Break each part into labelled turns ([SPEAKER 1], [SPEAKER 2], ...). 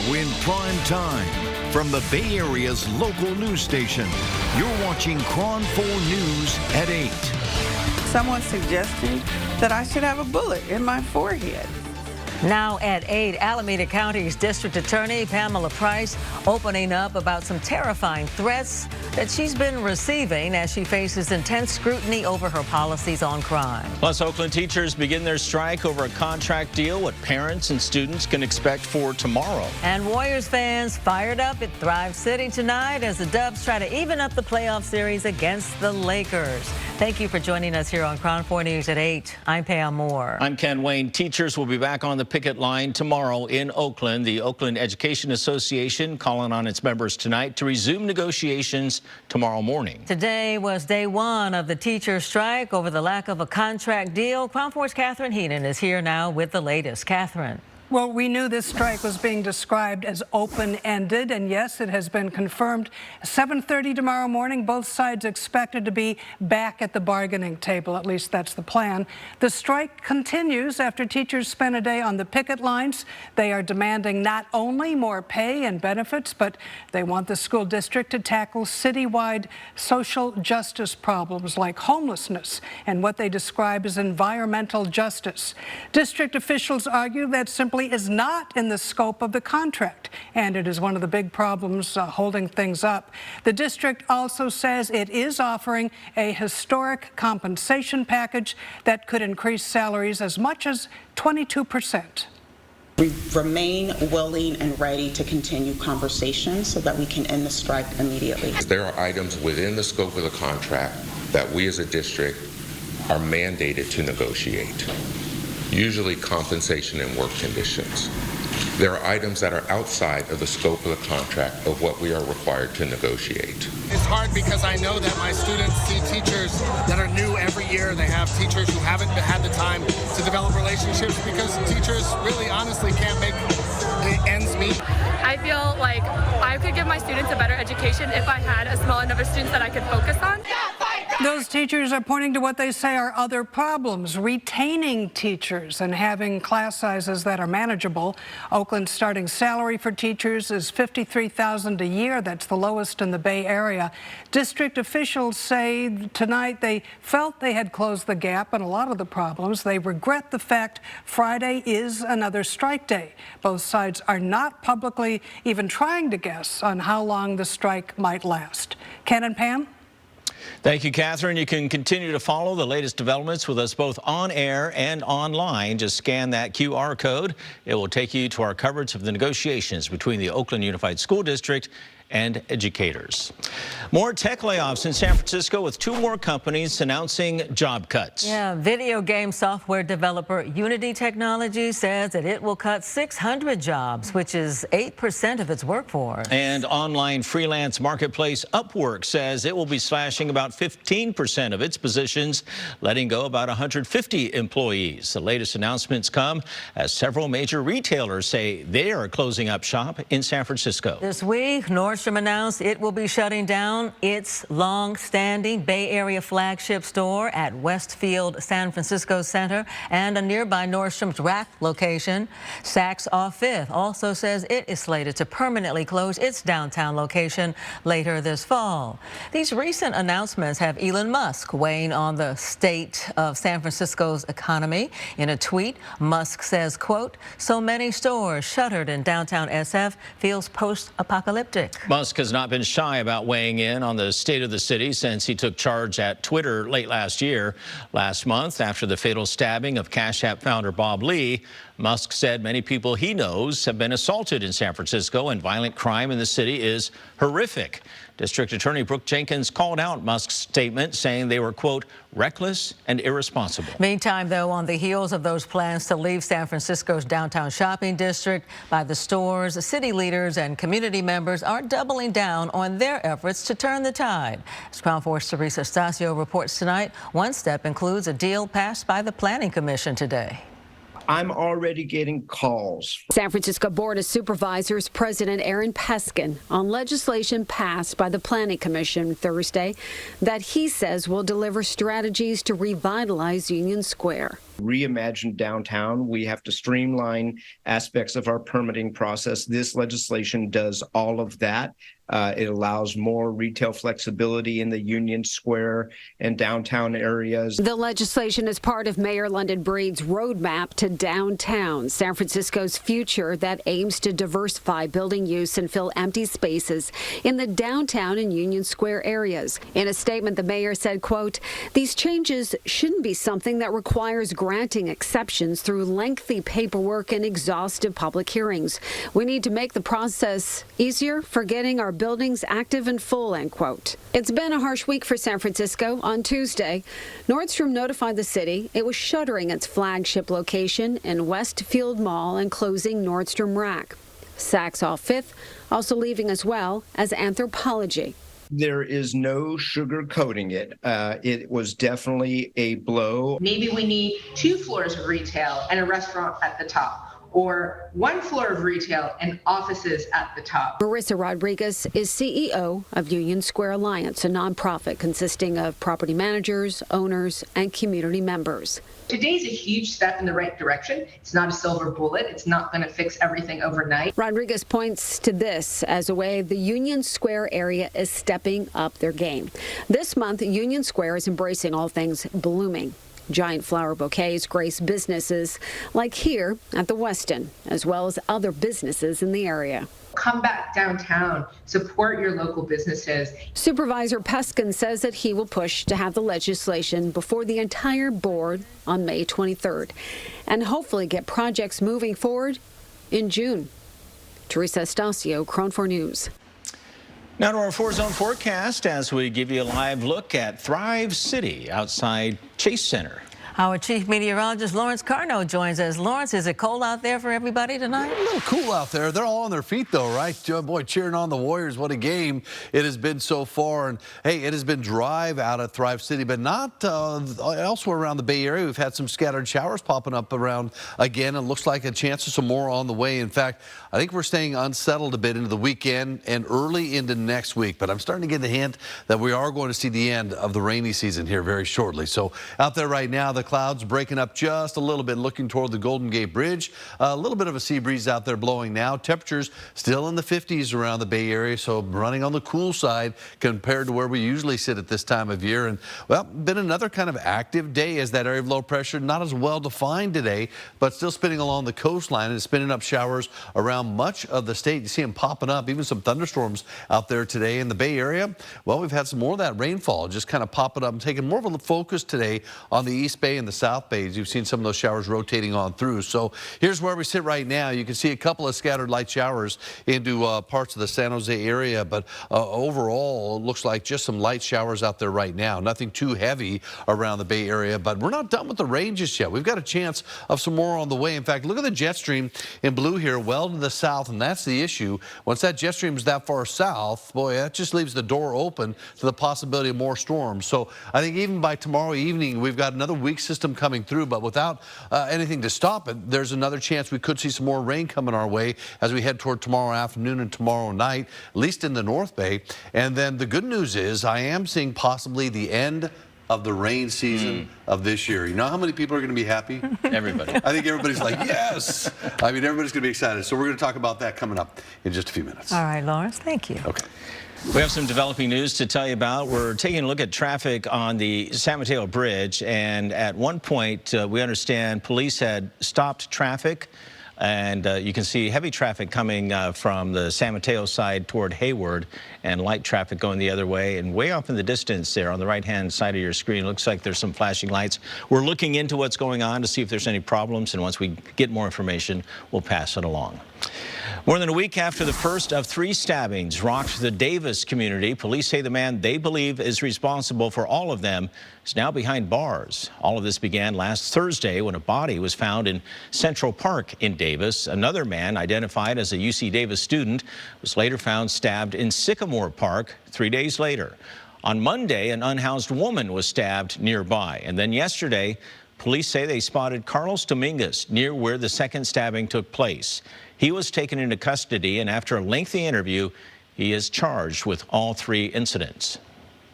[SPEAKER 1] in prime time from the Bay Area's local news station, you're watching KRON4 News at 8.
[SPEAKER 2] Someone suggesting that I should have a bullet in my forehead.
[SPEAKER 3] Now at 8, Alameda County's District Attorney Pamela Price opening up about some terrifying threats that she's been receiving as she faces intense scrutiny over her policies on crime.
[SPEAKER 4] Plus, Oakland teachers begin their strike over a contract deal, what parents and students can expect for tomorrow.
[SPEAKER 3] And Warriors fans fired up at Thrive City tonight as the Dubs try to even up the playoff series against the Lakers. Thank you for joining us here on KRON4 News at 8. I'm Pam Moore.
[SPEAKER 4] I'm Ken Wayne. Teachers will be back on the picket line tomorrow in Oakland. The Oakland Education Association calling on its members tonight to resume negotiations tomorrow morning.
[SPEAKER 3] Today was day one of the teacher strike over the lack of a contract deal. KRON4's Catherine Heenan is here now with the latest. Catherine.
[SPEAKER 5] Well, we knew this strike was being described as open-ended, and yes, it has been confirmed. 7:30 tomorrow morning, both sides expected to be back at the bargaining table. At least that's the plan. The strike continues after teachers spent a day on the picket lines. They are demanding not only more pay and benefits, but they want the school district to tackle citywide social justice problems like homelessness and what they describe as environmental justice. District officials argue that simply is not in the scope of the contract, and it is one of the big problems holding things up. The district also says it is offering a historic compensation package that could increase salaries as much as 22%.
[SPEAKER 6] We remain willing and ready to continue conversations so that we can end the strike immediately.
[SPEAKER 7] There are items within the scope of the contract that we as a district are mandated to negotiate. Usually compensation and work conditions. There are items that are outside of the scope of the contract of what we are required to negotiate.
[SPEAKER 8] It's hard because I know that my students see teachers that are new every year. They have teachers who haven't had the time to develop relationships because teachers really honestly can't make the ends meet.
[SPEAKER 9] I feel like I could give my students a better education if I had a smaller number of students that I could focus on.
[SPEAKER 5] Those teachers are pointing to what they say are other problems, retaining teachers and having class sizes that are manageable. Oakland's starting salary for teachers is $53,000 a year. That's the lowest in the Bay Area. District officials say tonight they felt they had closed the gap on a lot of the problems. They regret the fact Friday is another strike day. Both sides are not publicly even trying to guess on how long the strike might last. Ken and Pam?
[SPEAKER 4] Thank you, Catherine. You can continue to follow the latest developments with us both on air and online. Just scan that QR code. It will take you to our coverage of the negotiations between the Oakland Unified School District and educators. More tech layoffs in San Francisco with two more companies announcing job cuts.
[SPEAKER 3] Yeah, video game software developer Unity Technology says that it will cut 600 jobs, which is 8% of its workforce.
[SPEAKER 4] And online freelance marketplace Upwork says it will be slashing about 15% of its positions, letting go about 150 employees. The latest announcements come as several major retailers say they are closing up shop in San Francisco.
[SPEAKER 3] This week, Nordstrom announced it will be shutting down its long-standing Bay Area flagship store at Westfield San Francisco Center and a nearby Nordstrom's Rack location. Saks off Fifth also says it is slated to permanently close its downtown location later this fall. These recent announcements have Elon Musk weighing on the state of San Francisco's economy. In a tweet, Musk says, quote, "So many stores shuttered in downtown SF feels post-apocalyptic."
[SPEAKER 4] Musk has not been shy about weighing in on the state of the city since he took charge at Twitter late last year. Last month, after the fatal stabbing of Cash App founder Bob Lee, Musk said many people he knows have been assaulted in San Francisco and violent crime in the city is horrific. District Attorney Brooke Jenkins called out Musk's statement, saying they were, quote, reckless and irresponsible.
[SPEAKER 3] Meantime, though, on the heels of those plans to leave San Francisco's downtown shopping district by the stores, city leaders and community members are doubling down on their efforts to turn the tide. As KRON4's Teresa Stasio reports tonight, one step includes a deal passed by the Planning Commission today.
[SPEAKER 10] I'm already getting calls.
[SPEAKER 11] San Francisco Board of Supervisors President Aaron Peskin on legislation passed by the Planning Commission Thursday that he says will deliver strategies to revitalize Union Square.
[SPEAKER 10] reimagine downtown. We have to streamline aspects of our permitting process. This legislation does all of that. It allows more retail flexibility in the Union Square and downtown areas.
[SPEAKER 11] The legislation is part of Mayor London Breed's roadmap to downtown, San Francisco's future that aims to diversify building use and fill empty spaces in the downtown and Union Square areas. In a statement, the mayor said, quote, "These changes shouldn't be something that requires granting exceptions through lengthy paperwork and exhaustive public hearings. We need to make the process easier for getting our buildings active and full," end quote. It's been a harsh week for San Francisco. On Tuesday, Nordstrom notified the city it was shuttering its flagship location in Westfield Mall and closing Nordstrom Rack. Saks Off Fifth also leaving, as well as Anthropologie.
[SPEAKER 10] There is no sugarcoating it. It was definitely a blow.
[SPEAKER 12] Maybe we need 2 floors of retail and a restaurant at the top, or 1 floor of retail and offices at the top.
[SPEAKER 11] Marissa Rodriguez is CEO of Union Square Alliance, a nonprofit consisting of property managers, owners, and community members.
[SPEAKER 12] Today's a huge step in the right direction. It's not a silver bullet. It's not going to fix everything overnight.
[SPEAKER 11] Rodriguez points to this as a way the Union Square area is stepping up their game. This month, Union Square is embracing all things blooming. Giant flower bouquets grace businesses like here at the Westin, as well as other businesses in the area.
[SPEAKER 12] Come back downtown, support your local businesses.
[SPEAKER 11] Supervisor Peskin says that he will push to have the legislation before the entire board on May 23rd and hopefully get projects moving forward in June. Teresa Estacio, KRON4 News.
[SPEAKER 4] Now to our 4-zone forecast as we give you a live look at Thrive City outside Chase Center.
[SPEAKER 3] Our chief meteorologist, Lawrence Carno, joins us. Lawrence, is it cold out there for everybody tonight?
[SPEAKER 13] A little cool out there. They're all on their feet, though, right? Boy, cheering on the Warriors. What a game it has been so far. And, hey, it has been dry out at Thrive City, but not elsewhere around the Bay Area. We've had some scattered showers popping up around again. It looks like a chance of some more on the way. In fact, I think we're staying unsettled a bit into the weekend and early into next week. But I'm starting to get the hint that we are going to see the end of the rainy season here very shortly. So out there right now, the clouds breaking up just a little bit, looking toward the Golden Gate Bridge. A little bit of a sea breeze out there blowing now. Temperatures still in the 50s around the Bay Area, so running on the cool side compared to where we usually sit at this time of year. And, well, been another kind of active day as that area of low pressure, not as well defined today, but still spinning along the coastline and spinning up showers around much of the state. You see them popping up, even some thunderstorms out there today in the Bay Area. Well, we've had some more of that rainfall just kind of popping up and taking more of a focus today on the East Bay and the South Bay. You've seen some of those showers rotating on through. So here's where we sit right now. You can see a couple of scattered light showers into parts of the San Jose area, but overall it looks like just some light showers out there right now. Nothing too heavy around the Bay Area, but we're not done with the rain just yet. We've got a chance of some more on the way. In fact, look at the jet stream in blue here, well to the south, and that's the issue. Once that jet stream is that far south, boy, that just leaves the door open to the possibility of more storms. So I think even by tomorrow evening, we've got another weak system coming through, but without anything to stop it, there's another chance we could see some more rain coming our way as we head toward tomorrow afternoon and tomorrow night, at least in the North Bay. And then the good news is I am seeing possibly the end of the rain season of this year. You know how many people are going to be happy?
[SPEAKER 4] Everybody.
[SPEAKER 13] I think everybody's like, yes. I mean, everybody's going to be excited. So we're going to talk about that coming up in just a few minutes.
[SPEAKER 3] All right, Lawrence, thank you.
[SPEAKER 13] Okay.
[SPEAKER 4] We have some developing news to tell you about. We're taking a look at traffic on the San Mateo Bridge, and at one point, we understand police had stopped traffic, and you can see heavy traffic coming from the San Mateo side toward Hayward, and light traffic going the other way. And way off in the distance there on the right-hand side of your screen, looks like there's some flashing lights. We're looking into what's going on to see if there's any problems, and once we get more information, we'll pass it along. More than a week after the first of 3 stabbings rocked the Davis community, police say the man they believe is responsible for all of them is now behind bars. All of this began last Thursday when a body was found in Central Park in Davis. Another man, identified as a UC Davis student, was later found stabbed in Sycamore Park 3 days later. On Monday, an unhoused woman was stabbed nearby. And then yesterday, police say they spotted Carlos Dominguez near where the second stabbing took place. He was taken into custody, and after a lengthy interview, he is charged with all 3 incidents.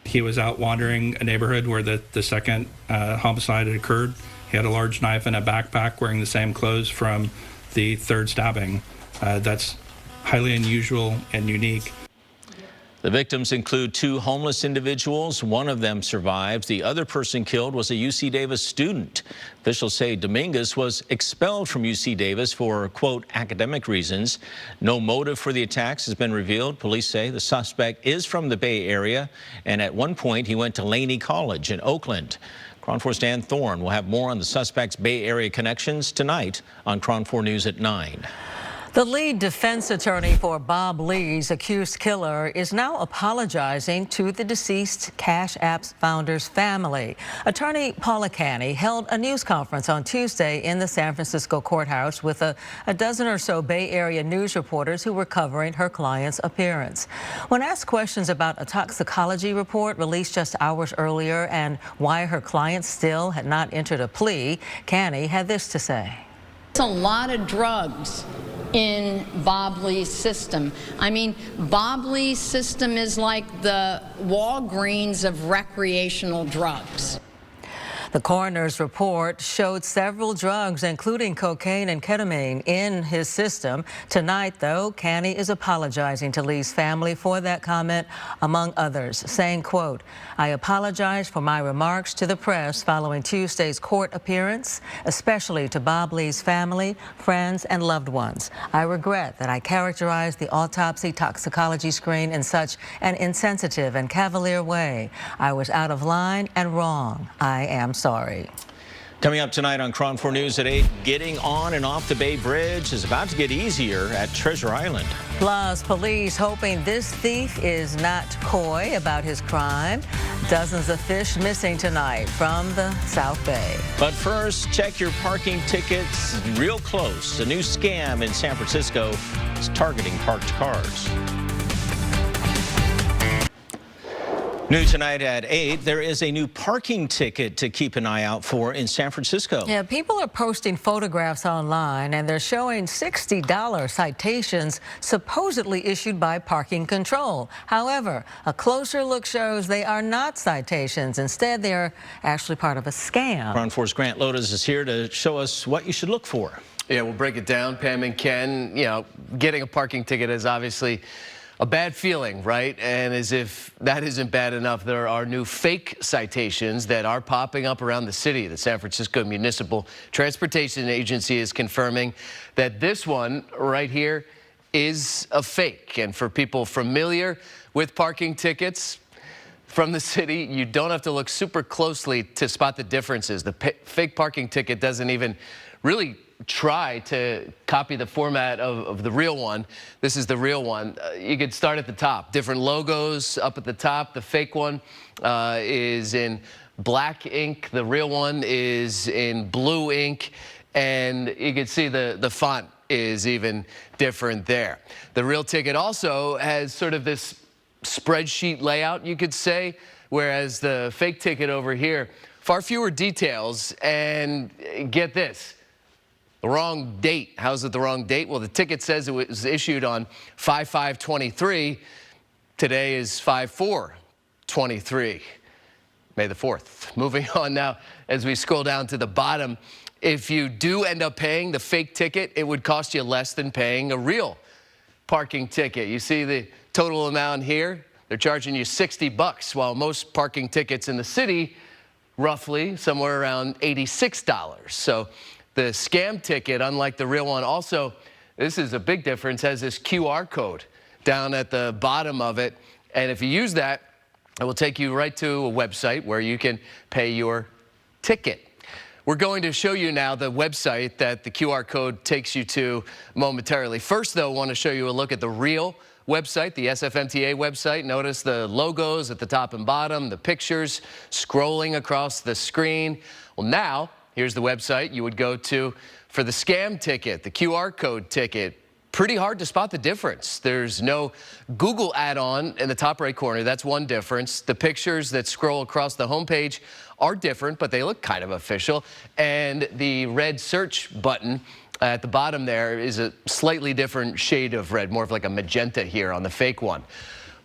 [SPEAKER 14] He was out wandering a neighborhood where the second homicide had occurred He had a large knife in a backpack, wearing the same clothes from the third stabbing. That's highly unusual and unique.
[SPEAKER 4] The victims include 2 homeless individuals. One of them survived. The other person killed was a UC Davis student. Officials say Dominguez was expelled from UC Davis for, quote, academic reasons. No motive for the attacks has been revealed. Police say the suspect is from the Bay Area, and at one point he went to Laney College in Oakland. KRON4's Dan Thorne will have more on the suspect's Bay Area connections tonight on KRON4 News at 9.
[SPEAKER 3] The lead defense attorney for Bob Lee's accused killer is now apologizing to the deceased Cash App's founder's family. Attorney Paula Canny held a news conference on Tuesday in the San Francisco courthouse with a dozen or so Bay Area news reporters who were covering her client's appearance. When asked questions about a toxicology report released just hours earlier and why her client still had not entered a plea, Canny had this to say.
[SPEAKER 15] It's a lot of drugs in Bob Lee's system. I mean, Bob Lee's system is like the Walgreens of recreational drugs.
[SPEAKER 3] The coroner's report showed several drugs, including cocaine and ketamine, in his system. Tonight, though, Canny is apologizing to Lee's family for that comment, among others, saying, quote, "I apologize for my remarks to the press following Tuesday's court appearance, especially to Bob Lee's family, friends, and loved ones. I regret that I characterized the autopsy toxicology screen in such an insensitive and cavalier way. I was out of line and wrong. I am sorry."
[SPEAKER 4] Coming up tonight on KRON4 News at 8, getting on and off the Bay Bridge is about to get easier at Treasure Island.
[SPEAKER 3] Plus, police hoping this thief is not coy about his crime. Dozens of fish missing tonight from the South Bay.
[SPEAKER 4] But first, check your parking tickets real close. A new scam in San Francisco is targeting parked cars. New tonight at 8, there is a new parking ticket to keep an eye out for in San Francisco.
[SPEAKER 3] Yeah, people are posting photographs online, and they're showing $60 citations supposedly issued by Parking Control. However, a closer look shows they are not citations. Instead, they are actually part of a scam.
[SPEAKER 4] KRON4's Grant Lotus is here to show us what you should look for.
[SPEAKER 16] Yeah, we'll break it down, Pam and Ken. You know, getting a parking ticket is obviously a bad feeling, right? And as if that isn't bad enough, there are new fake citations that are popping up around the city. The San Francisco Municipal Transportation Agency is confirming that this one right here is a fake. And for people familiar with parking tickets from the city, you don't have to look super closely to spot the differences. The fake parking ticket doesn't even really try to copy the format of the real one. This is the real one. You could start at the top. Different logos up at the top. The fake one is in black ink. The real one is in blue ink. And you can see the font is even different there. The real ticket also has sort of this spreadsheet layout, you could say, whereas the fake ticket over here, far fewer details. And get this, the wrong date. How's it the wrong date? Well, the ticket says it was issued on 5/5/23. Today is 5/4/23. May the 4th. Moving on now, as we scroll down to the bottom, if you do end up paying the fake ticket, it would cost you less than paying a real parking ticket. You see the total amount here? They're charging you $60, while most parking tickets in the city, roughly somewhere around $86. So the scam ticket, unlike the real one, also, this is a big difference, has this QR code down at the bottom of it. And if you use that, it will take you right to a website where you can pay your ticket. We're going to show you now the website that the QR code takes you to momentarily. First, though, I want to show you a look at the real website, the SFMTA website. Notice the logos at the top and bottom, the pictures scrolling across the screen. Well, now, here's the website you would go to for the scam ticket, the QR code ticket. Pretty hard to spot the difference. There's no Google add-on in the top right corner. That's one difference. The pictures that scroll across the homepage are different, but they look kind of official. And the red search button at the bottom there is a slightly different shade of red, more of like a magenta here on the fake one.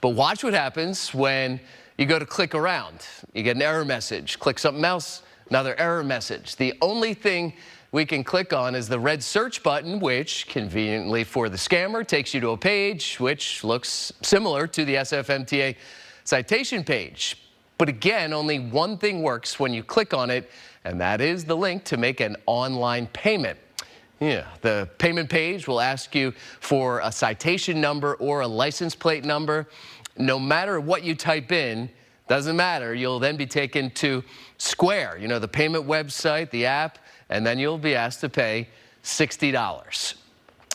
[SPEAKER 16] But watch what happens when you go to click around. You get an error message. Click something else. Another error message. The only thing we can click on is the red search button, which conveniently for the scammer takes you to a page which looks similar to the SFMTA citation page. But again, only one thing works when you click on it, and that is the link to make an online payment. Yeah, the payment page will ask you for a citation number or a license plate number. No matter what you type in, doesn't matter. You'll then be taken to Square, you know, the payment website, the app, and then you'll be asked to pay $60.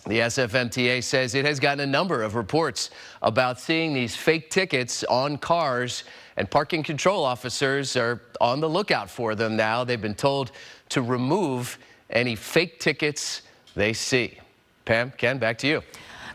[SPEAKER 16] The SFMTA says it has gotten a number of reports about seeing these fake tickets on cars, and parking control officers are on the lookout for them now. They've been told to remove any fake tickets they see. Pam, Ken, back to you.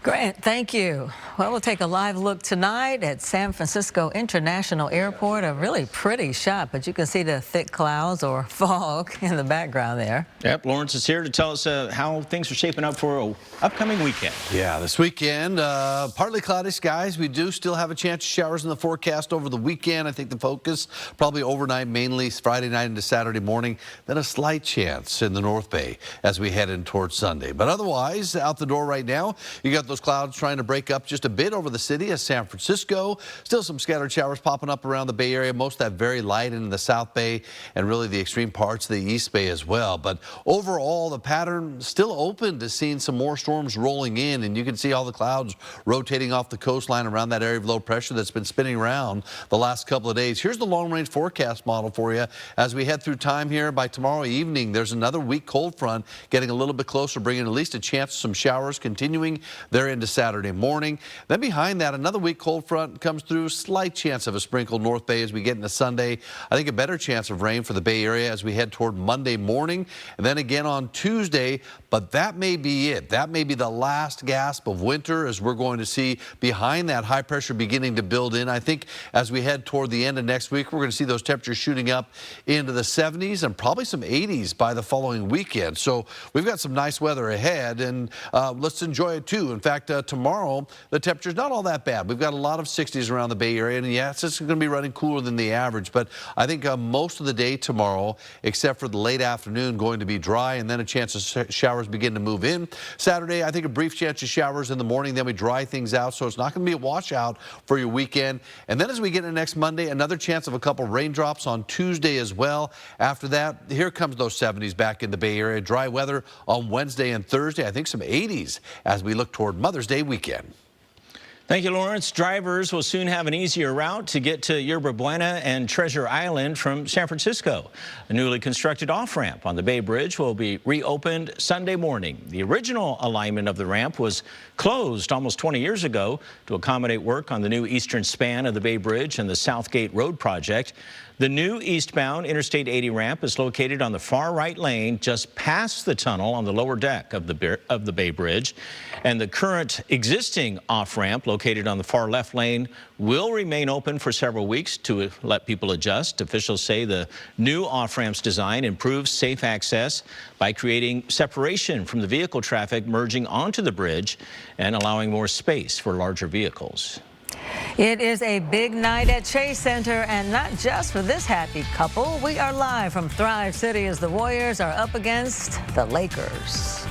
[SPEAKER 3] Grant, thank you. Well, we'll take a live look tonight at San Francisco International Airport. A really pretty shot, but you can see the thick clouds or fog in the background there.
[SPEAKER 4] Yep, Lawrence is here to tell us how things are shaping up for an upcoming weekend.
[SPEAKER 13] Yeah, this weekend, partly cloudy skies. We do still have a chance of showers in the forecast over the weekend. I think the focus probably overnight, mainly Friday night into Saturday morning. Then a slight chance in the North Bay as we head in towards Sunday. But otherwise, out the door right now, you got those clouds trying to break up just a bit over the city of San Francisco. Still some scattered showers popping up around the Bay Area. Most of that very light in the South Bay and really the extreme parts of the East Bay as well. But overall, the pattern still open to seeing some more storms rolling in. And you can see all the clouds rotating off the coastline around that area of low pressure that's been spinning around the last couple of days. Here's the long-range forecast model for you as we head through time here. By tomorrow evening, there's another weak cold front getting a little bit closer, bringing at least a chance of some showers continuing there into Saturday morning. Then behind that, another weak cold front comes through. Slight chance of a sprinkle North Bay as we get into Sunday. I think a better chance of rain for the Bay Area as we head toward Monday morning. And then again on Tuesday, but that may be it. That may be the last gasp of winter as we're going to see behind that high pressure beginning to build in. I think as we head toward the end of next week, we're going to see those temperatures shooting up into the 70s and probably some 80s by the following weekend. So we've got some nice weather ahead, and let's enjoy it too. In fact, tomorrow, the temperature's not all that bad. We've got a lot of 60s around the Bay Area, and yes, it's going to be running cooler than the average, but I think most of the day tomorrow, except for the late afternoon, going to be dry, and then a chance of showers begin to move in. Saturday, I think a brief chance of showers in the morning, then we dry things out, so it's not going to be a washout for your weekend. And then as we get into next Monday, another chance of a couple raindrops on Tuesday as well. After that, here comes those 70s back in the Bay Area. Dry weather on Wednesday and Thursday. I think some 80s as we look toward Mother's Day weekend.
[SPEAKER 4] Thank you, Lawrence. Drivers will soon have an easier route to get to Yerba Buena and Treasure Island from San Francisco. A newly constructed off-ramp on the Bay Bridge will be reopened Sunday morning. The original alignment of the ramp was closed almost 20 years ago to accommodate work on the new eastern span of the Bay Bridge and the Southgate Road project. The new eastbound Interstate 80 ramp is located on the far right lane just past the tunnel on the lower deck of the Bay Bridge. And the current existing off-ramp located on the far left lane will remain open for several weeks to let people adjust. Officials say the new off-ramp's design improves safe access by creating separation from the vehicle traffic merging onto the bridge and allowing more space for larger vehicles.
[SPEAKER 3] It is a big night at Chase Center, and not just for this happy couple. We are live from Thrive City as the Warriors are up against the Lakers.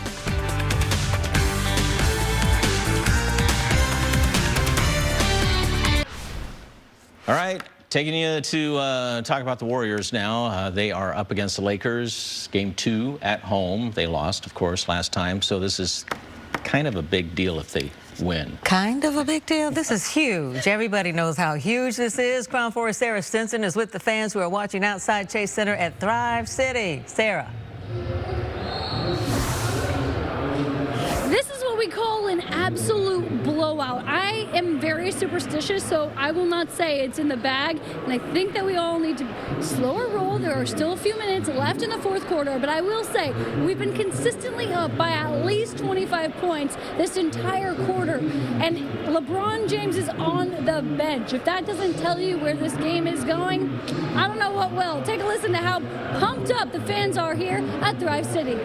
[SPEAKER 4] All right, taking you to talk about the Warriors now. They are up against the Lakers. Game 2 at home. They lost, of course, last time, so this is kind of a big deal if they win.
[SPEAKER 3] Kind of a big deal. This is huge. Everybody knows how huge this is. KRON4's Sarah Stinson is with the fans who are watching outside Chase Center at Thrive City. Sarah.
[SPEAKER 17] This is what we call an absolute blowout. I am very superstitious, so I will not say it's in the bag. And I think that we all need to slow our roll. There are still a few minutes left in the fourth quarter, but I will say we've been consistently up by at least 25 points this entire quarter. And LeBron James is on the bench. If that doesn't tell you where this game is going, I don't know what will. Take a listen to how pumped up the fans are here at Thrive City.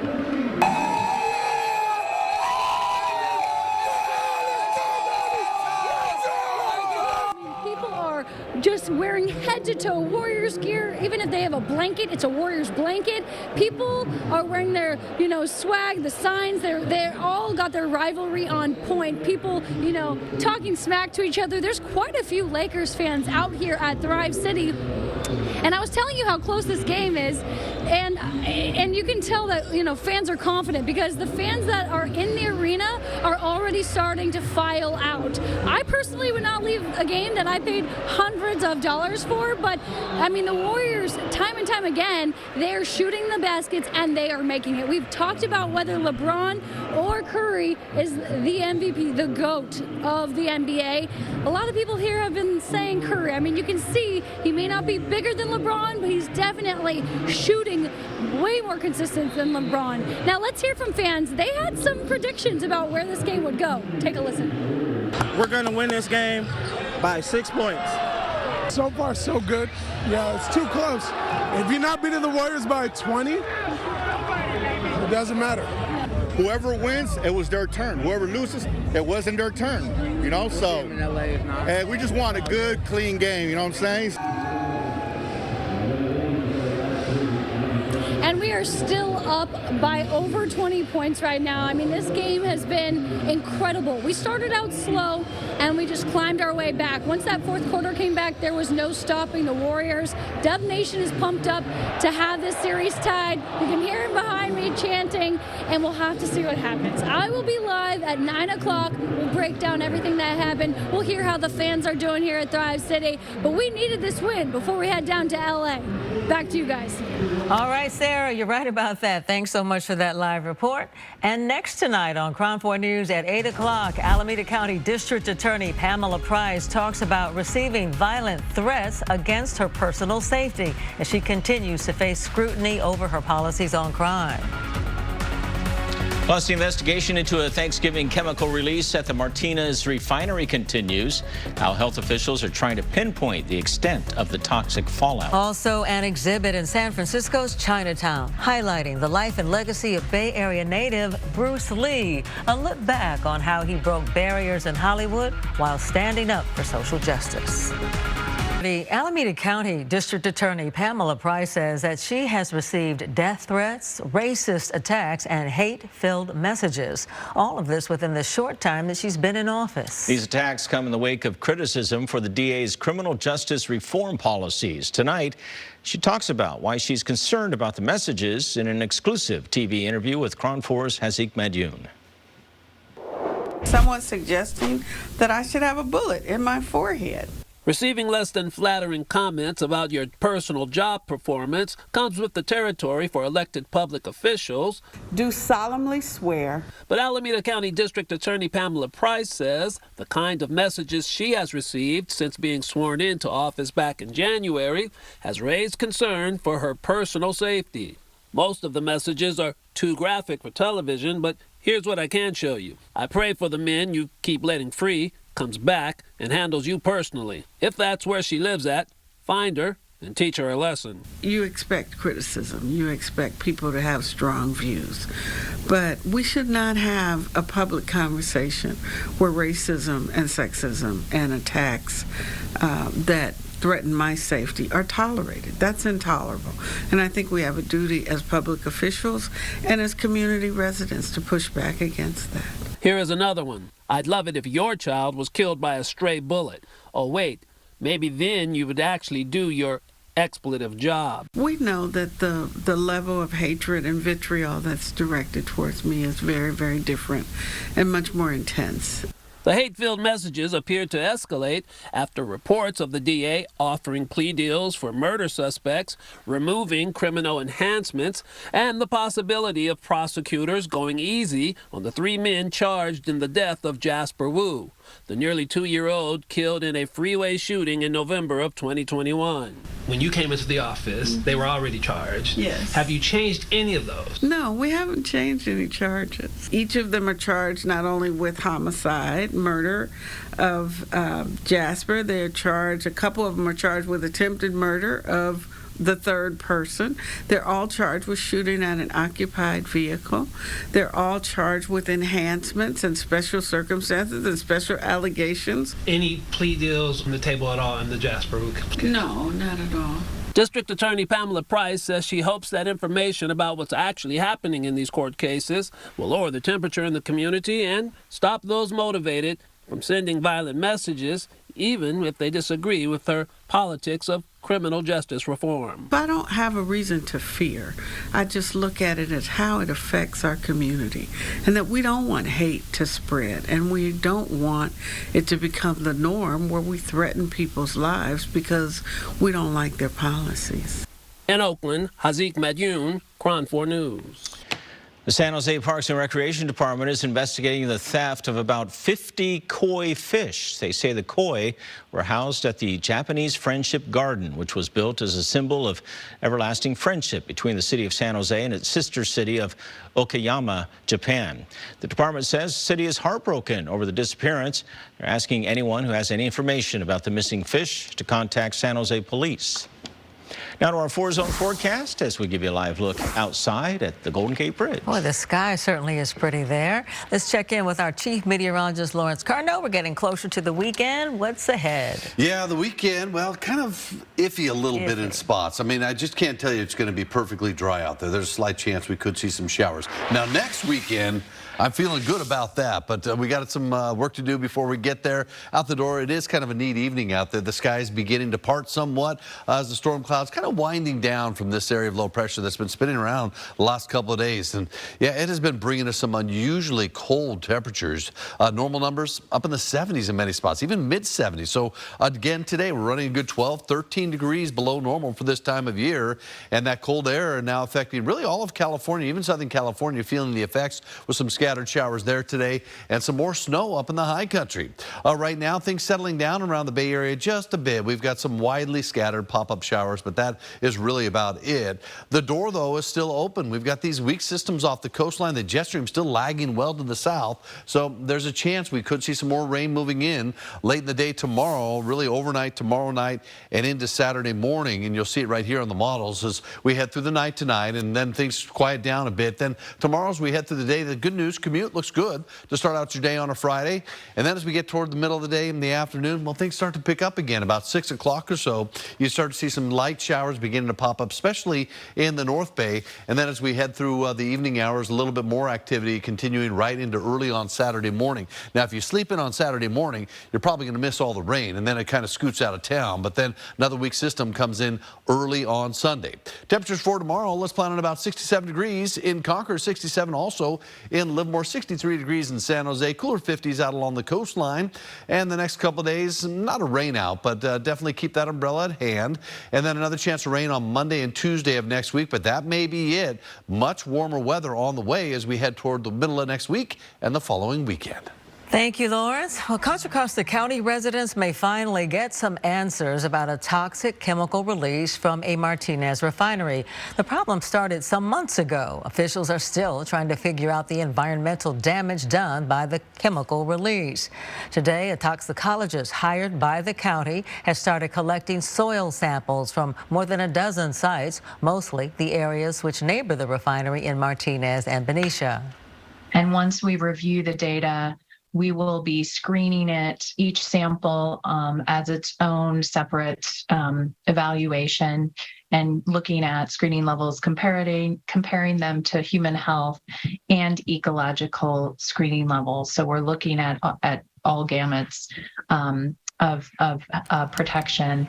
[SPEAKER 17] just wearing head-to-toe Warriors gear. Even if they have a blanket, it's a Warriors blanket. People are wearing their, swag, the signs. They're all got their rivalry on point. People, talking smack to each other. There's quite a few Lakers fans out here at Thrive City. And I was telling you how close this game is, and you can tell that fans are confident because the fans that are in the arena are already starting to file out. I personally would not leave a game that I paid hundreds of dollars for, but I mean the Warriors, time and time again, they are shooting the baskets and they are making it. We've talked about whether LeBron or Curry is the MVP, the GOAT of the NBA. A lot of people here have been saying Curry. I mean, you can see he may not be bigger than LeBron, but he's definitely shooting way more consistent than LeBron. Now let's hear from fans. They had some predictions about where this game would go. Take a listen.
[SPEAKER 18] We're going to win this game by 6 points.
[SPEAKER 19] So far, so good. Yeah, it's too close. If you're not beating the Warriors by 20, it doesn't matter.
[SPEAKER 20] Whoever wins, it was their turn. Whoever loses, it wasn't their turn. So we just want a good, clean game. You know what I'm saying?
[SPEAKER 17] And we are still up by over 20 points right now. I mean, this game has been incredible. We started out slow, and we just climbed our way back. Once that fourth quarter came back, there was no stopping the Warriors. Dub Nation is pumped up to have this series tied. You can hear him behind me chanting, and we'll have to see what happens. I will be live at 9 o'clock. We'll break down everything that happened. We'll hear how the fans are doing here at Thrive City. But we needed this win before we head down to LA. Back to you guys.
[SPEAKER 3] All right, Sarah, you're right about that. Thanks so much for that live report. And next tonight on KRON4 News at 8 o'clock, Alameda County District Attorney Pamela Price talks about receiving violent threats against her personal safety as she continues to face scrutiny over her policies on crime.
[SPEAKER 4] Plus, the investigation into a Thanksgiving chemical release at the Martinez refinery continues. How health officials are trying to pinpoint the extent of the toxic fallout.
[SPEAKER 3] Also, an exhibit in San Francisco's Chinatown highlighting the life and legacy of Bay Area native Bruce Lee. A look back on how he broke barriers in Hollywood while standing up for social justice. The Alameda County District Attorney Pamela Price says that she has received death threats, racist attacks, and hate-filled messages. All of this within the short time that she's been in office.
[SPEAKER 4] These attacks come in the wake of criticism for the DA's criminal justice reform policies. Tonight, she talks about why she's concerned about the messages in an exclusive TV interview with KRON4's Hazik Madyoun.
[SPEAKER 2] Someone suggesting that I should have a bullet in my forehead.
[SPEAKER 21] Receiving less than flattering comments about your personal job performance comes with the territory for elected public officials.
[SPEAKER 2] Do solemnly swear.
[SPEAKER 21] But Alameda County District Attorney Pamela Price says the kind of messages she has received since being sworn into office back in January has raised concern for her personal safety. Most of the messages are too graphic for television, but here's what I can show you. I pray for the men you keep letting free, comes back and handles you personally. If that's where she lives at, find her and teach her a lesson.
[SPEAKER 2] You expect criticism. You expect people to have strong views. But we should not have a public conversation where racism and sexism and attacks that threaten my safety are tolerated. That's intolerable. And I think we have a duty as public officials and as community residents to push back against that.
[SPEAKER 21] Here is another one. I'd love it if your child was killed by a stray bullet. Oh, wait, maybe then you would actually do your expletive job.
[SPEAKER 2] We know that the level of hatred and vitriol that's directed towards me is very, very different and much more intense.
[SPEAKER 21] The hate-filled messages appeared to escalate after reports of the DA offering plea deals for murder suspects, removing criminal enhancements, and the possibility of prosecutors going easy on the 3 men charged in the death of Jasper Wu, the nearly 2-year-old killed in a freeway shooting in November of 2021.
[SPEAKER 22] When you came into the office, they were already charged.
[SPEAKER 2] Yes.
[SPEAKER 22] Have you changed any of those?
[SPEAKER 2] No, we haven't changed any charges. Each of them are charged not only with homicide, murder of Jasper. They're charged, a couple of them are charged with attempted murder of the third person. They're all charged with shooting at an occupied vehicle. They're all charged with enhancements and special circumstances and special allegations.
[SPEAKER 22] Any plea deals on the table at all in the Jasper case?
[SPEAKER 2] No, not at all.
[SPEAKER 21] District Attorney Pamela Price says she hopes that information about what's actually happening in these court cases will lower the temperature in the community and stop those motivated from sending violent messages, even if they disagree with her politics of criminal justice reform.
[SPEAKER 2] I don't have a reason to fear. I just look at it as how it affects our community, and that we don't want hate to spread, and we don't want it to become the norm where we threaten people's lives because we don't like their policies.
[SPEAKER 21] In Oakland, Hazik Madyoun, KRON4 News.
[SPEAKER 4] The San Jose Parks and Recreation Department is investigating the theft of about 50 koi fish. They say the koi were housed at the Japanese Friendship Garden, which was built as a symbol of everlasting friendship between the city of San Jose and its sister city of Okayama, Japan. The department says the city is heartbroken over the disappearance. They're asking anyone who has any information about the missing fish to contact San Jose police. Now to our 4-zone forecast as we give you a live look outside at the Golden Gate Bridge.
[SPEAKER 3] Boy, the sky certainly is pretty there. Let's check in with our chief meteorologist, Lawrence Carno. We're getting closer to the weekend. What's ahead?
[SPEAKER 13] Yeah, the weekend, well, kind of iffy a little bit in spots. I mean, I just can't tell you it's going to be perfectly dry out there. There's a slight chance we could see some showers. Now, next weekend, I'm feeling good about that, but we got some work to do before we get there. Out the door, it is kind of a neat evening out there. The sky is beginning to part somewhat as the storm clouds kind of winding down from this area of low pressure that's been spinning around the last couple of days. And yeah, it has been bringing us some unusually cold temperatures. Normal numbers up in the 70s in many spots, even mid-70s. So again, today we're running a good 12, 13 degrees below normal for this time of year. And that cold air now affecting really all of California, even Southern California, feeling the effects with some scattered showers there today and some more snow up in the high country. Right now, things settling down around the Bay Area just a bit. We've got some widely scattered pop-up showers, but that is really about it. The door, though, is still open. We've got these weak systems off the coastline. The jet stream still lagging well to the south, so there's a chance we could see some more rain moving in late in the day tomorrow, really overnight tomorrow night and into Saturday morning, and you'll see it right here on the models as we head through the night tonight, and then things quiet down a bit. Then tomorrow as we head through the day, the good news, commute looks good to start out your day on a Friday, and then as we get toward the middle of the day in the afternoon, well, things start to pick up again. About 6 o'clock or so, you start to see some light showers beginning to pop up, especially in the North Bay. And then as we head through the evening hours, a little bit more activity continuing right into early on Saturday morning. Now, if you sleep in on Saturday morning, you're probably going to miss all the rain, and then it kind of scoots out of town. But then another weak system comes in early on Sunday. Temperatures for tomorrow, let's plan on about 67 degrees in Concord, 67 also in Livermore, 63 degrees in San Jose, cooler 50s out along the coastline. And the next couple of days, not a rain out, but definitely keep that umbrella at hand. And then another chance of rain on Monday and Tuesday of next week, but that may be it. Much warmer weather on the way as we head toward the middle of next week and the following weekend.
[SPEAKER 3] Thank you, Lawrence. Well, Contra Costa County residents may finally get some answers about a toxic chemical release from a Martinez refinery. The problem started some months ago. Officials are still trying to figure out the environmental damage done by the chemical release. Today, a toxicologist hired by the county has started collecting soil samples from more than a dozen sites, mostly the areas which neighbor the refinery in Martinez and Benicia.
[SPEAKER 1] And once we review the data, we will be screening it, each sample as its own separate evaluation, and looking at screening levels, comparing them to human health and ecological screening levels. So we're looking at all gamuts of protection.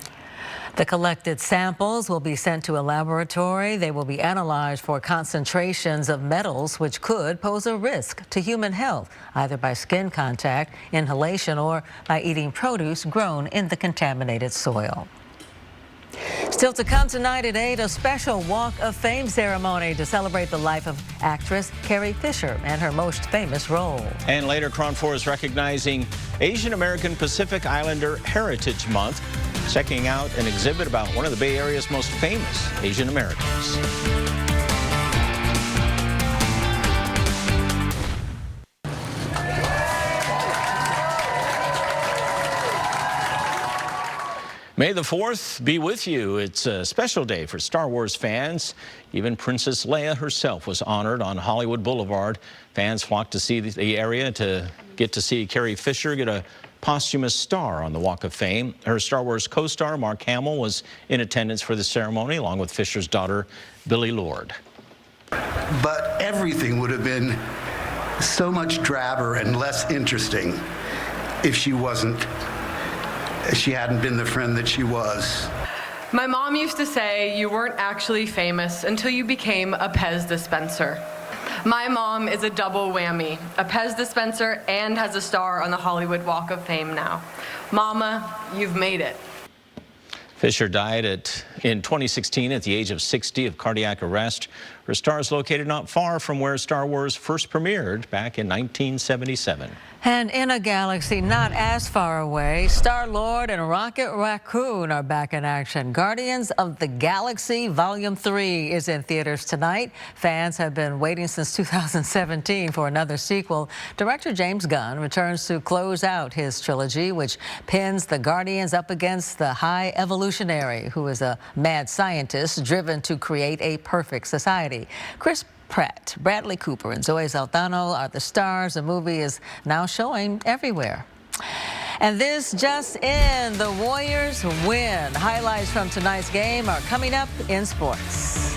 [SPEAKER 3] The collected samples will be sent to a laboratory. They will be analyzed for concentrations of metals which could pose a risk to human health, either by skin contact, inhalation, or by eating produce grown in the contaminated soil. Still to come tonight at 8, a special Walk of Fame ceremony to celebrate the life of actress Carrie Fisher and her most famous role.
[SPEAKER 4] And later, KRON4 is recognizing Asian American Pacific Islander Heritage Month, checking out an exhibit about one of the Bay Area's most famous Asian Americans. May the 4th be with you. It's a special day for Star Wars fans. Even Princess Leia herself was honored on Hollywood Boulevard. Fans flocked to see the area to get to see Carrie Fisher get a posthumous star on the Walk of Fame. Her Star Wars co-star, Mark Hamill, was in attendance for the ceremony, along with Fisher's daughter, Billie Lourd.
[SPEAKER 6] But everything would have been so much drabber and less interesting if she hadn't been the friend that she was.
[SPEAKER 7] My mom used to say you weren't actually famous until you became a Pez dispenser. My mom is a double whammy, a Pez dispenser and has a star on the Hollywood Walk of Fame now. Mama, you've made it.
[SPEAKER 4] Fisher died in 2016 at the age of 60 of cardiac arrest. Her star is located not far from where Star Wars first premiered back in 1977.
[SPEAKER 3] And in a galaxy not as far away, Star-Lord and Rocket Raccoon are back in action. Guardians of the Galaxy Volume 3 is in theaters tonight. Fans have been waiting since 2017 for another sequel. Director James Gunn returns to close out his trilogy, which pins the Guardians up against the High Evolutionary, who is a mad scientist driven to create a perfect society. Chris Pratt, Bradley Cooper, and Zoe Saldana are the stars. The movie is now showing everywhere. And this just in, the Warriors win. Highlights from tonight's game are coming up in sports.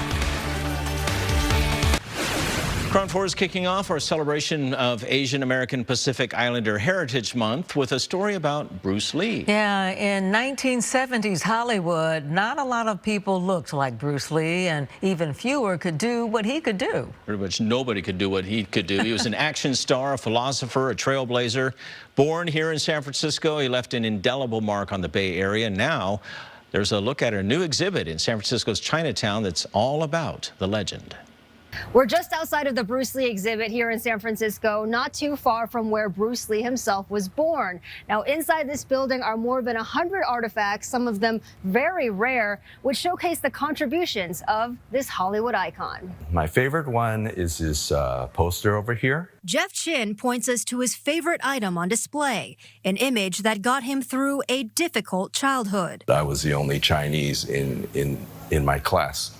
[SPEAKER 4] KRON4 is kicking off our celebration of Asian American Pacific Islander Heritage Month with a story about Bruce Lee.
[SPEAKER 3] Yeah, in 1970s Hollywood, not a lot of people looked like Bruce Lee, and even fewer could do what he could do.
[SPEAKER 4] Pretty much nobody could do what he could do. He was an action star, a philosopher, a trailblazer. Born here in San Francisco, he left an indelible mark on the Bay Area. Now, there's a look at a new exhibit in San Francisco's Chinatown that's all about the legend.
[SPEAKER 23] We're just outside of the Bruce Lee exhibit here in San Francisco, not too far from where Bruce Lee himself was born. Now, inside this building are more than 100 artifacts, some of them very rare, which showcase the contributions of this Hollywood icon.
[SPEAKER 24] My favorite one is this poster over here.
[SPEAKER 25] Jeff Chin points us to his favorite item on display, an image that got him through a difficult childhood.
[SPEAKER 24] I was the only Chinese in my class.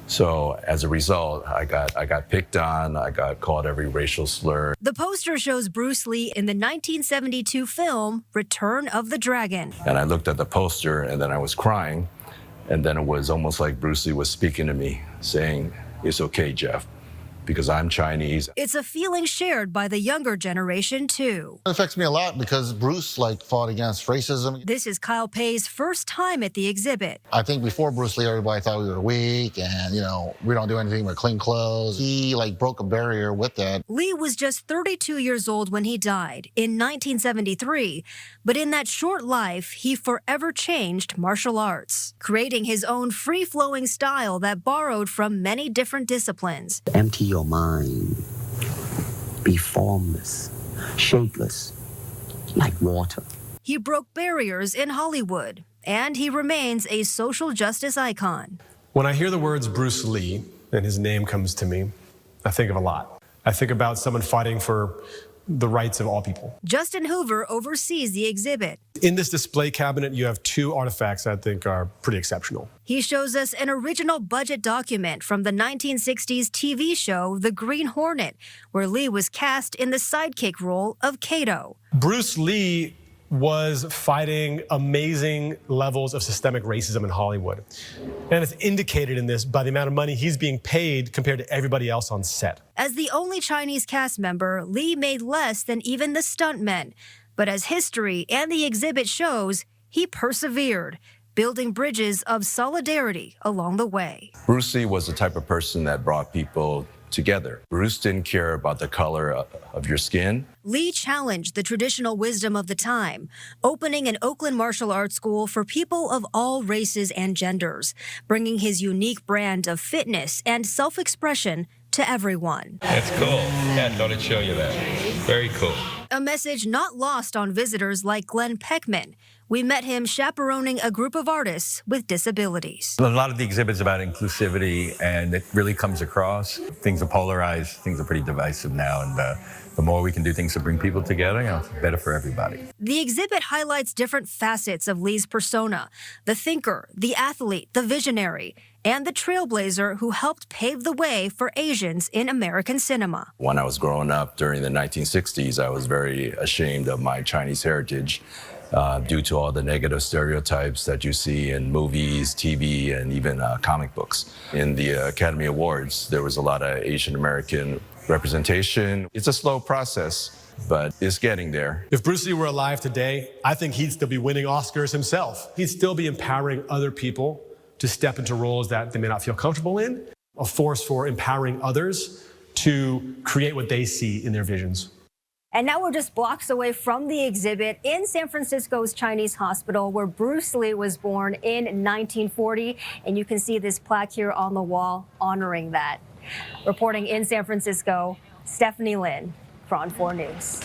[SPEAKER 24] So as a result, I got picked on, I got called every racial slur.
[SPEAKER 25] The poster shows Bruce Lee in the 1972 film Return of the Dragon.
[SPEAKER 24] And I looked at the poster and then I was crying. And then it was almost like Bruce Lee was speaking to me, saying, "It's okay, Jeff, because I'm Chinese."
[SPEAKER 25] It's a feeling shared by the younger generation, too.
[SPEAKER 26] It affects me a lot because Bruce fought against racism.
[SPEAKER 25] This is Kyle Pei's first time at the exhibit.
[SPEAKER 26] I think before Bruce Lee, everybody thought we were weak and, we don't do anything but clean clothes. He broke a barrier with that.
[SPEAKER 25] Lee was just 32 years old when he died in 1973, but in that short life, he forever changed martial arts, creating his own free-flowing style that borrowed from many different disciplines.
[SPEAKER 27] Empty your mind. Be formless, shapeless, like water.
[SPEAKER 25] He broke barriers in Hollywood, and he remains a social justice icon.
[SPEAKER 28] When I hear the words Bruce Lee and his name comes to me, I think of a lot. I think about someone fighting for the rights of all people.
[SPEAKER 25] Justin Hoover oversees the exhibit.
[SPEAKER 28] In this display cabinet, you have two artifacts I think are pretty exceptional.
[SPEAKER 25] He shows us an original budget document from the 1960s TV show The Green Hornet, where Lee was cast in the sidekick role of Kato.
[SPEAKER 28] Bruce Lee was fighting amazing levels of systemic racism in Hollywood. And it's indicated in this by the amount of money he's being paid compared to everybody else on set.
[SPEAKER 25] As the only Chinese cast member, Lee made less than even the stuntmen. But as history and the exhibit shows, he persevered, building bridges of solidarity along the way.
[SPEAKER 24] Bruce Lee was the type of person that brought people together. Bruce didn't care about the color of your skin.
[SPEAKER 25] Lee challenged the traditional wisdom of the time, opening an Oakland martial arts school for people of all races and genders, bringing his unique brand of fitness and self-expression to everyone.
[SPEAKER 29] That's cool. Yeah, I thought I'd show you that. Very cool.
[SPEAKER 25] A message not lost on visitors like Glenn Peckman. We met him chaperoning a group of artists with disabilities.
[SPEAKER 29] A lot of the exhibit's about inclusivity, and it really comes across. Things are polarized, things are pretty divisive now, and the more we can do things to bring people together, it's better for everybody.
[SPEAKER 25] The exhibit highlights different facets of Lee's persona: the thinker, the athlete, the visionary, and the trailblazer who helped pave the way for Asians in American cinema.
[SPEAKER 24] When I was growing up during the 1960s, I was very ashamed of my Chinese heritage due to all the negative stereotypes that you see in movies, TV, and even comic books. In the Academy Awards, there was a lot of Asian American representation. It's a slow process, but it's getting there.
[SPEAKER 28] If Bruce Lee were alive today, I think he'd still be winning Oscars himself. He'd still be empowering other people to step into roles that they may not feel comfortable in, a force for empowering others to create what they see in their visions.
[SPEAKER 23] And now we're just blocks away from the exhibit in San Francisco's Chinese hospital where Bruce Lee was born in 1940. And you can see this plaque here on the wall honoring that. Reporting in San Francisco, Stephanie Lin, KRON4 News.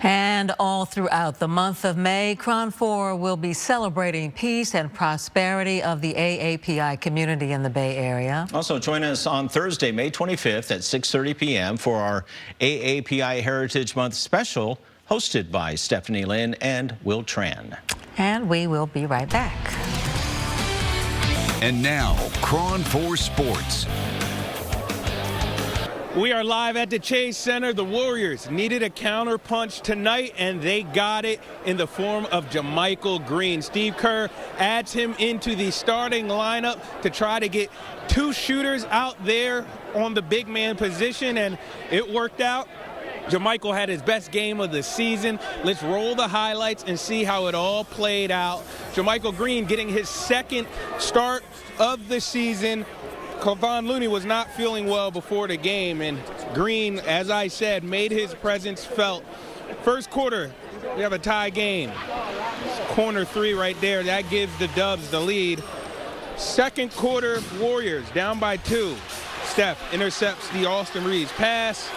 [SPEAKER 3] And all throughout the month of May, KRON4 will be celebrating peace and prosperity of the AAPI community in the Bay Area.
[SPEAKER 4] Also, join us on Thursday, May 25th at 6:30 p.m. for our AAPI Heritage Month special, hosted by Stephanie Lin and Will Tran.
[SPEAKER 3] And we will be right back.
[SPEAKER 5] And now, KRON4 Sports.
[SPEAKER 18] We are live at the Chase Center. The Warriors needed a counterpunch tonight, and they got it in the form of JaMychal Green. Steve Kerr adds him into the starting lineup to try to get two shooters out there on the big man position, and it worked out. JaMychal had his best game of the season. Let's roll the highlights and see how it all played out. JaMychal Green getting his second start of the season. Kevon Looney was not feeling well before the game, and Green, as I said, made his presence felt. First quarter, we have a tie game. Corner three right there, that gives the Dubs the lead. Second quarter, Warriors down by 2. Steph intercepts the Austin Reeves pass.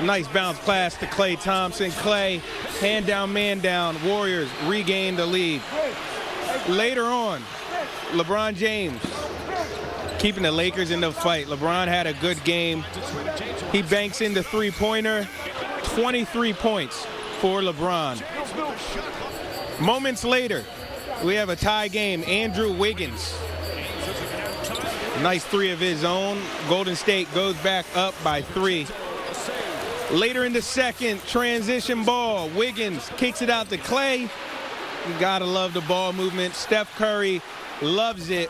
[SPEAKER 18] Nice bounce pass to Klay Thompson. Klay, hand down, man down. Warriors regain the lead. Later on, LeBron James keeping the Lakers in the fight. LeBron had a good game. He banks in the three-pointer. 23 points for LeBron. Moments later, we have a tie game. Andrew Wiggins. Nice three of his own. Golden State goes back up by 3. Later in the second, transition ball. Wiggins kicks it out to Klay. You gotta love the ball movement. Steph Curry loves it.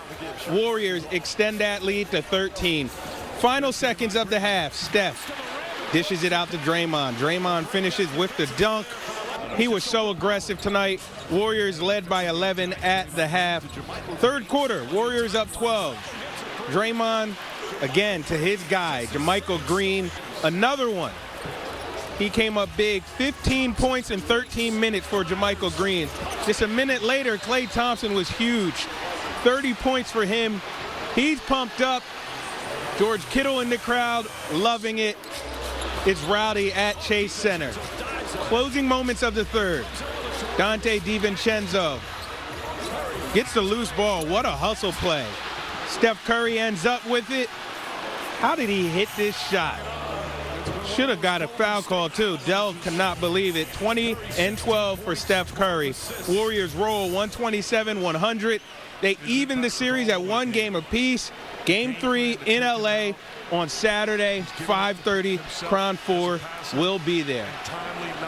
[SPEAKER 18] Warriors extend that lead to 13. Final seconds of the half. Steph dishes it out to Draymond. Draymond finishes with the dunk. He was so aggressive tonight. Warriors led by 11 at the half. Third quarter, Warriors up 12. Draymond, again, to his guy, JaMychal Green, another one. He came up big, 15 points in 13 minutes for JaMychal Green. Just a minute later, Klay Thompson was huge. 30 points for him. He's pumped up. George Kittle in the crowd, loving it. It's rowdy at Chase Center. Closing moments of the third. Dante DiVincenzo gets the loose ball. What a hustle play. Steph Curry ends up with it. How did he hit this shot? Should have got a foul call, too. Dell cannot believe it. 20 and 12 for Steph Curry. Warriors roll 127-100. They even the series at 1 game apiece. Game 3 in LA on Saturday, 5:30. KRON4 will be there.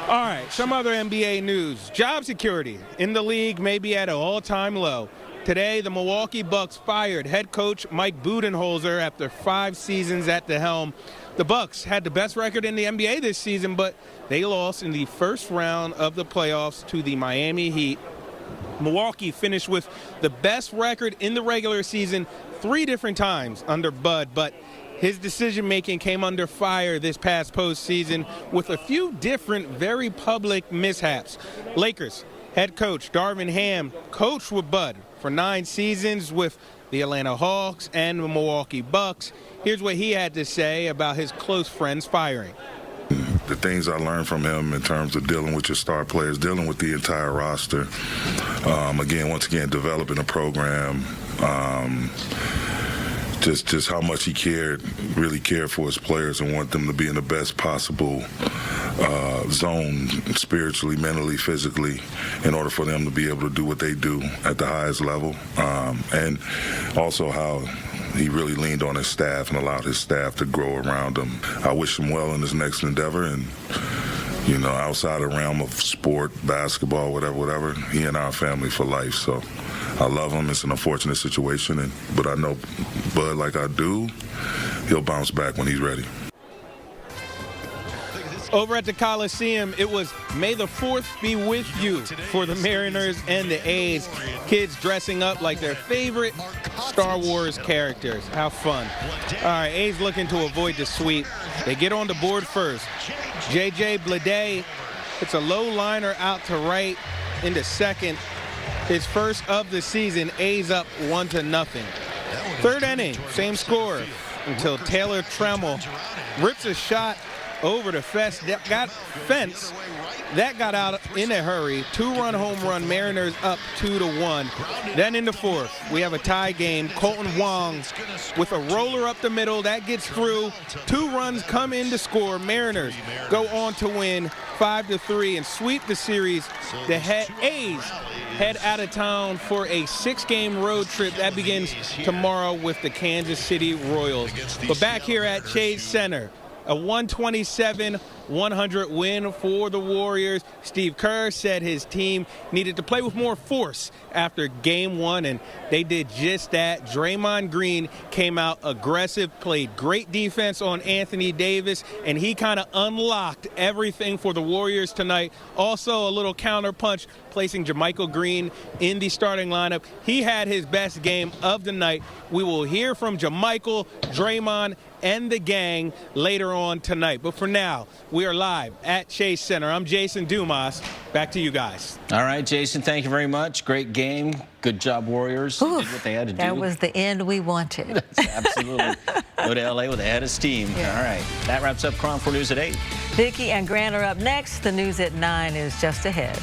[SPEAKER 18] All right, some other NBA news. Job security in the league may be at an all-time low. Today, the Milwaukee Bucks fired head coach Mike Budenholzer after 5 seasons at the helm. The Bucks had the best record in the NBA this season, but they lost in the first round of the playoffs to the Miami Heat. Milwaukee finished with the best record in the regular season 3 different times under Bud, but his decision-making came under fire this past postseason with a few different, very public mishaps. Lakers head coach Darvin Ham coached with Bud for 9 seasons with the Atlanta Hawks and the Milwaukee Bucks. Here's what he had to say about his close friend's firing.
[SPEAKER 8] The things I learned from him in terms of dealing with your star players, dealing with the entire roster. Once again, developing a program. just how much he really cared for his players and want them to be in the best possible zone, spiritually, mentally, physically, in order for them to be able to do what they do at the highest level. And also how he really leaned on his staff and allowed his staff to grow around him. I wish him well in his next endeavor, and you know, outside the realm of sport, basketball, whatever, he and our family for life. So I love him. It's an unfortunate situation, but I know Bud like I do, he'll bounce back when he's ready.
[SPEAKER 18] Over at the Coliseum, it was May the 4th be with you for the Mariners and the A's. Kids dressing up like their favorite Star Wars characters. How fun. All right, A's looking to avoid the sweep. They get on the board first. J.J. Bleday hits a low liner out to right into second. His first of the season. A's up 1-0. Third inning, same score until Taylor Trammell rips a shot over the fence. That got out in a hurry. 2-run home run. Mariners up 2-1. Then in the fourth, we have a tie game. Colton Wong with a roller up the middle. That gets through. 2 runs come in to score. Mariners go on to win 5-3 and sweep the series. The A's head out of town for a 6-game road trip. That begins tomorrow with the Kansas City Royals. But back here at Chase Center, a 127-100 win for the Warriors. Steve Kerr said his team needed to play with more force after game 1, and they did just that. Draymond Green came out aggressive, played great defense on Anthony Davis, and he kind of unlocked everything for the Warriors tonight. Also a little counterpunch, placing JaMychal Green in the starting lineup. He had his best game of the night. We will hear from JaMychal, Draymond, and the gang later on tonight. But for now, we are live at Chase Center. I'm Jason Dumas. Back to you guys.
[SPEAKER 4] All right, Jason, thank you very much. Great game. Good job, Warriors. Did what they had to do.
[SPEAKER 3] That was the end we wanted.
[SPEAKER 4] Absolutely. Go to L.A. with a head of steam. Yeah. All right. That wraps up KRON4 News at 8.
[SPEAKER 3] Vicki and Grant are up next. The news at 9 is just ahead.